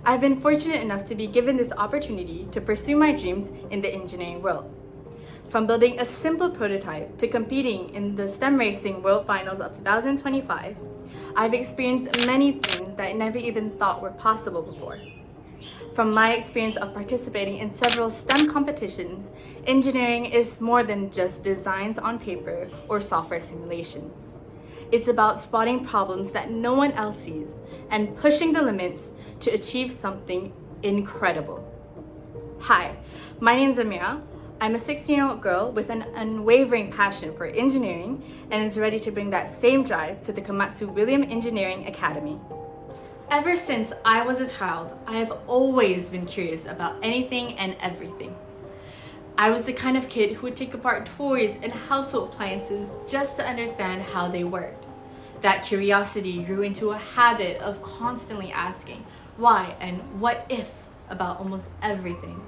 I've been fortunate enough to be given this opportunity to pursue my dreams in the engineering world. From building a simple prototype to competing in the STEM Racing World Finals of 2025, I've experienced many things that I never even thought were possible before. From my experience of participating in several STEM competitions, engineering is more than just designs on paper or software simulations. It's about spotting problems that no one else sees and pushing the limits to achieve something incredible. Hi, my name is Amira. I'm a 16-year-old girl with an unwavering passion for engineering and is ready to bring that same drive to the Komatsu William Engineering Academy. Ever since I was a child, I have always been curious about anything and everything. I was the kind of kid who would take apart toys and household appliances just to understand how they worked. That curiosity grew into a habit of constantly asking why and what if about almost everything.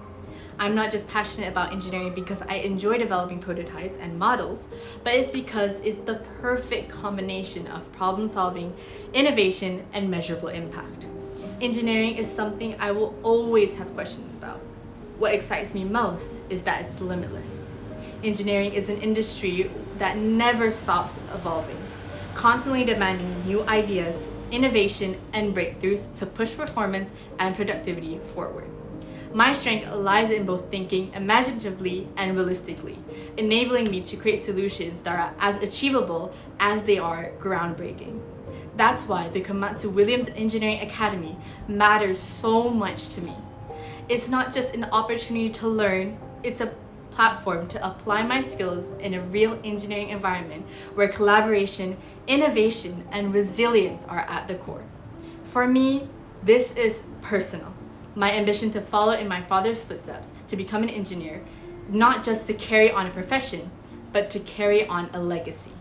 I'm not just passionate about engineering because I enjoy developing prototypes and models, but it's because it's the perfect combination of problem solving, innovation, and measurable impact. Engineering is something I will always have questions about. What excites me most is that it's limitless. Engineering is an industry that never stops evolving, constantly demanding new ideas, innovation, and breakthroughs to push performance and productivity forward. My strength lies in both thinking imaginatively and realistically, enabling me to create solutions that are as achievable as they are groundbreaking. That's why the Komatsu Williams Engineering Academy matters so much to me. It's not just an opportunity to learn, it's a platform to apply my skills in a real engineering environment where collaboration, innovation, and resilience are at the core. For me, this is personal. My ambition to follow in my father's footsteps, to become an engineer, not just to carry on a profession, but to carry on a legacy.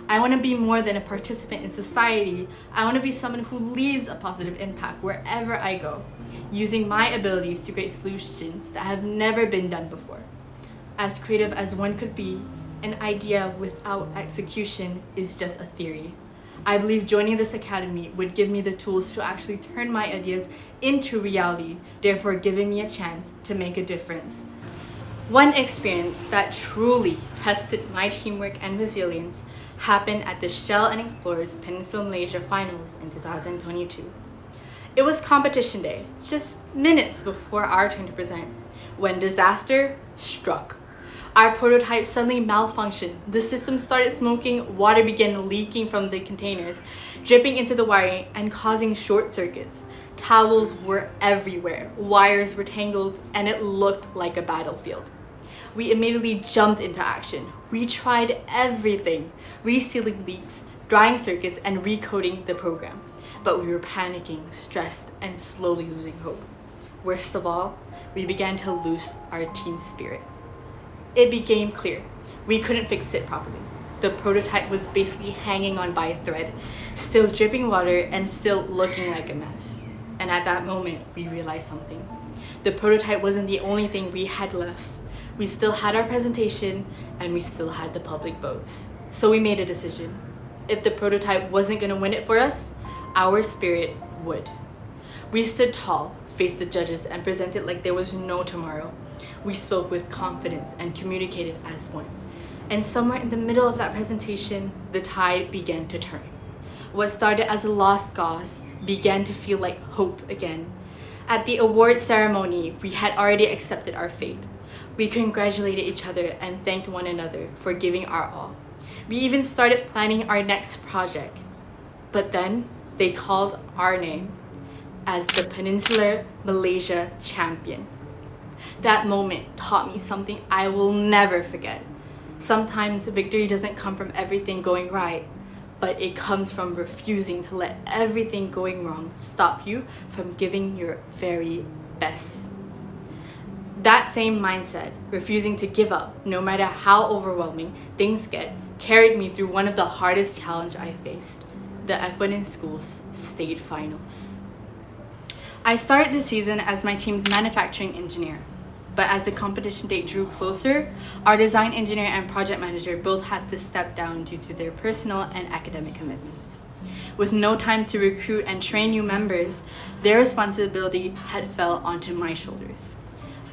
I want to be more than a participant in society. I want to be someone who leaves a positive impact wherever I go, using my abilities to create solutions that have never been done before. As creative as one could be, an idea without execution is just a theory. I believe joining this academy would give me the tools to actually turn my ideas into reality, therefore giving me a chance to make a difference. One experience that truly tested my teamwork and resilience happened at the Shell and Explorers Peninsula Malaysia Finals in 2022. It was competition day, just minutes before our turn to present, when disaster struck. Our prototype suddenly malfunctioned. The system started smoking, water began leaking from the containers, dripping into the wiring and causing short circuits. Towels were everywhere, wires were tangled, and it looked like a battlefield. We immediately jumped into action. We tried everything, resealing leaks, drying circuits, and recoding the program. But we were panicking, stressed, and slowly losing hope. Worst of all, we began to lose our team spirit. It became clear we couldn't fix it properly. The prototype was basically hanging on by a thread, still dripping water and still looking like a mess. And at that moment, we realized something. The prototype wasn't the only thing we had left. We still had our presentation and we still had the public votes. So we made a decision. If the prototype wasn't going to win it for us, our spirit would. We stood tall, faced the judges, and presented like there was no tomorrow. We spoke with confidence and communicated as one. And somewhere in the middle of that presentation, the tide began to turn. What started as a lost cause began to feel like hope again. At the award ceremony, we had already accepted our fate. We congratulated each other and thanked one another for giving our all. We even started planning our next project. But then they called our name as the Peninsular Malaysia champion. That moment taught me something I will never forget. Sometimes victory doesn't come from everything going right, but it comes from refusing to let everything going wrong stop you from giving your very best. That same mindset, refusing to give up no matter how overwhelming things get, carried me through one of the hardest challenges I faced, the F1 in Schools state finals. I started the season as my team's manufacturing engineer. But as the competition date drew closer, our design engineer and project manager both had to step down due to their personal and academic commitments. With no time to recruit and train new members, their responsibility had fell onto my shoulders.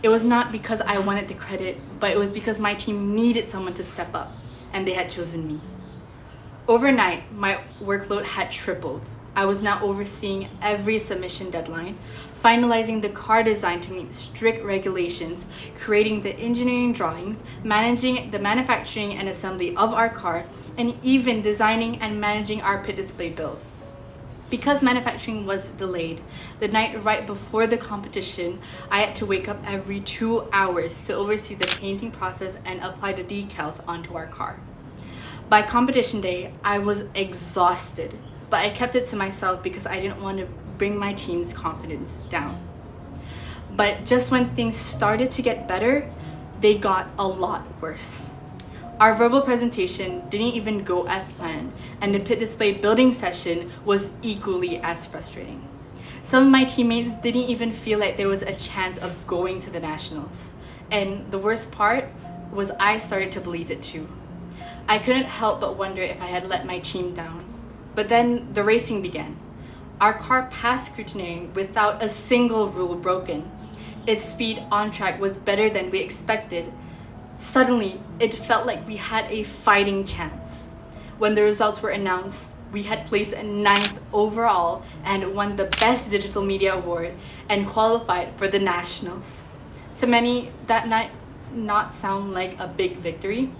It was not because I wanted the credit, but it was because my team needed someone to step up, and they had chosen me. Overnight, my workload had tripled. I was now overseeing every submission deadline, finalizing the car design to meet strict regulations, creating the engineering drawings, managing the manufacturing and assembly of our car, and even designing and managing our pit display build. Because manufacturing was delayed, the night right before the competition, I had to wake up every 2 hours to oversee the painting process and apply the decals onto our car. By competition day, I was exhausted, but I kept it to myself because I didn't want to bring my team's confidence down. But just when things started to get better, they got a lot worse. Our verbal presentation didn't even go as planned, and the pit display building session was equally as frustrating. Some of my teammates didn't even feel like there was a chance of going to the nationals. And the worst part was I started to believe it too. I couldn't help but wonder if I had let my team down. But then the racing began. Our car passed scrutineering without a single rule broken. Its speed on track was better than we expected. Suddenly, it felt like we had a fighting chance. When the results were announced, we had placed 9th overall and won the Best Digital Media Award and qualified for the Nationals. To many, that might not sound like a big victory,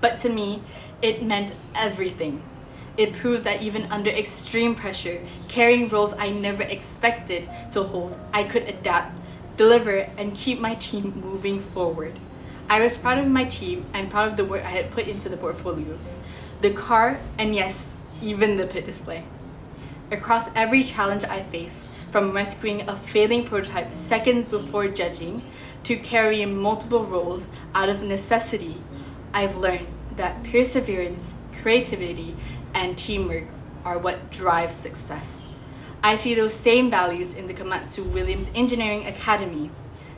but to me, it meant everything. It proved that even under extreme pressure, carrying roles I never expected to hold, I could adapt, deliver, and keep my team moving forward. I was proud of my team and proud of the work I had put into the portfolios, the car, and yes, even the pit display. Across every challenge I faced, from rescuing a failing prototype seconds before judging to carrying multiple roles out of necessity, I've learned that perseverance, creativity, and teamwork are what drives success. I see those same values in the Komatsu Williams Engineering Academy.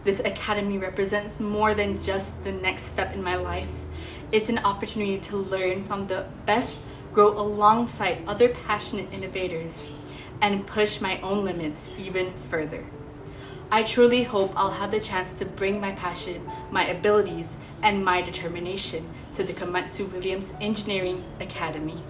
This academy represents more than just the next step in my life. It's an opportunity to learn from the best, grow alongside other passionate innovators, and push my own limits even further. I truly hope I'll have the chance to bring my passion, my abilities, and my determination to the Komatsu Williams Engineering Academy.